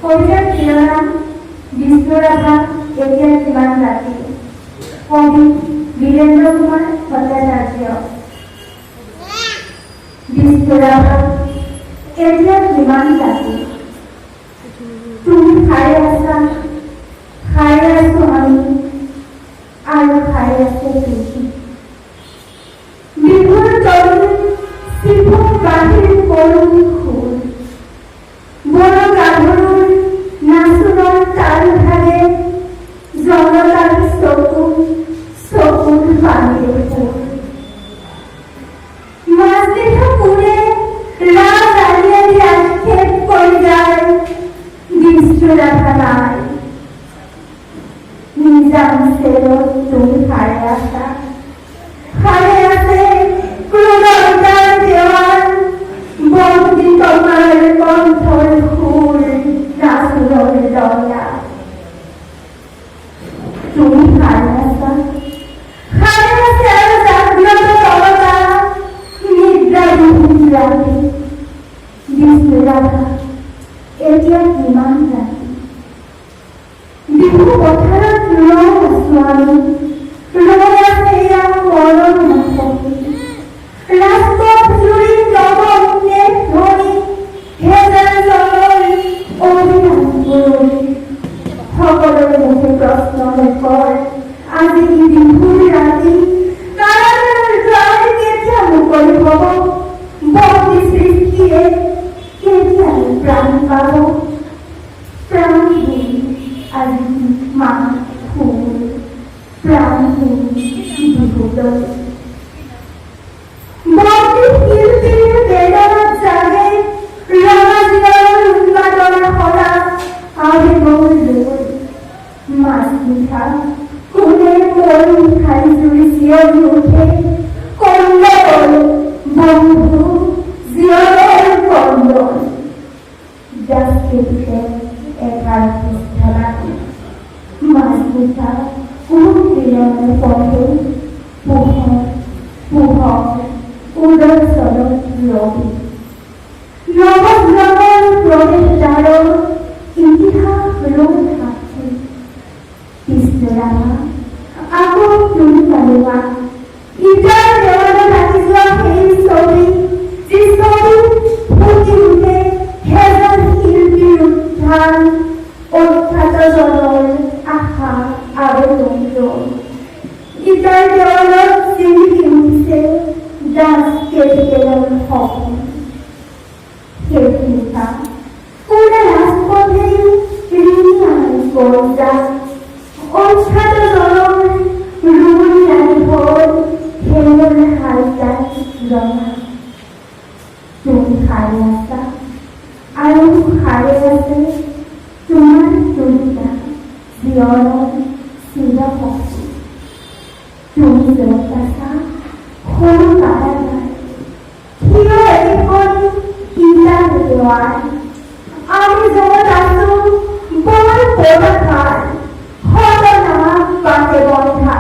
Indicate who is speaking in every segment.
Speaker 1: কবিতাৰ শিৰোনাম বিষ্ণুৰাভা এতিয়া কিমান ৰাতি। কবি বীৰেন্দ্ৰ কুমাৰ ভট্টাচাৰ্য। বিষ্ণুৰাভা এতিয়া কিমান ৰাতি, তুমি খাই আছা, খাই আছো আমি, আৰু খাই আছে তুমি। বিহুৰ তৰুণ শিশুৰ বাহিৰ কৰুণ সুৰ, বন গাভৰুৰ নাচোনৰ তাল ভাগে জনতাৰ চকুৰ পানীৰ সুৰ। মাজদেশা পুৰে ৰাজ আলিয়ালি আক্ষেপ কৰি যায় বিষ্ণুৰাভা নাই। নিজাম চেৰত তুমি খাই আছা, খাই আছে ক্ৰোধতাৰ দেৱাল, বন্দী তোমাৰ কণ্ঠৰ সুৰ নাচোনৰ দয়া। তুমি খাই আছা, খাই আছে আৰু জাগ্ৰত তৰতা নিদ্ৰাবিহীন ৰাতি। বিষ্ণুৰাভা এতিয়া কিমান ৰাতি, বিহু পথাৰত ৰৈ আছো আমি, ৰৈ আছে এয়া মৰম নাথাকি। ৰাজপথ জুৰি নৱমে ধ্বনি হেজাৰ জনৰ অভিমান বুৰলি। সকলোৰে মুখে প্ৰশ্ন কয় আজি কি বিহুৰ ৰাতি, কাৰাগাৰৰ দ্বাৰ কেতিয়া মুকলি হ'ব, বন্দী সৃষ্টিয়ে কেতিয়া প্ৰাণ পাব। প্ৰাণহীন আজি মা ফুল, প্ৰাণহীন বিহুলৈ। বন্দী শিল্পীৰ বেদনাত জাগে ৰঙাজিয়াৰ উন্মাদনা সদা আবেগৰ লৈ। মাছ মিঠা কোনে মৰি খাই জুই চিঞৰি উঠে, কন্দন বন্ধু জীয়নৰ কন্দন। ডাকে উঠে একাল পিষ্ঠালাটি, মাছ মিঠা কোন কিৰণে পঢ়ে পোহৰ পোহৰ উদৰ চলত ৰবি। নৱগ্ৰহৰ প্ৰৱেশ দ্বাৰৰ ইতিহাস ৰৈ সাক্ষী। বিষ্ণুৰাভা আকৌ তুমি পালোৱা, ইটাৰ দেৱালত আঁকি যোৱা সেই ছবি, যি ছবিত ফুটি উঠে হেজাৰ শিল্পীৰ উত্থান, অখ্যাতজনৰ আশা আবেদন ৰৈ। ইটাৰ দেৱালত জিলিকি উঠিছে দাস কেতিয়াৰ সপোন। সেই নিশা কোনে ৰাজপথেই ৰিঙি আনি গজা, অখ্যাতজনৰ ৰুমনি আনি হ'ল হেঙুৰ হালদাৰ ৰঙা। তুমি খাই আছা আৰু খাই আছে তোমাৰ তুলিকা জীয়নৰ চিৰশক্তি। তুমি য'ত আছা সৰু কাৰাগাৰ, থিয় এখন ইটাৰ দেৱাল, আমি য'ত আছো বৰ পৰঠাৰ ঘটনা বাটে বন্ধা।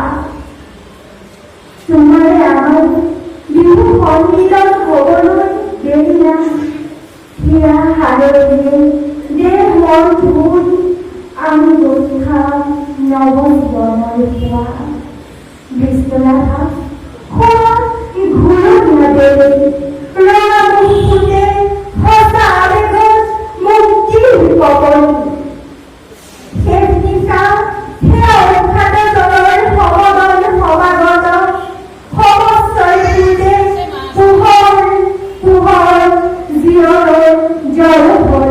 Speaker 1: তোমাৰে আমাৰ বিহু সন্মিলন হ'বলৈ দেৰি নাই। হিয়া হালধিৰে দেহ মন ধুই আমি গোট খাম নৱজীৱনৰ ধোৱা। বিষ্ণুৰাভা ঘূৰণীয়া বেলি ৰঙা মুখ ফুটে সঁচা আবেগত মুক্তিৰ কপনি। শেষ নিশা সেয়া অখ্যাতজনৰ সমদল সমাগত, সমস্তই ফুটে পোহৰ পোহৰ জীয়নৰ জয়ধ্বনি।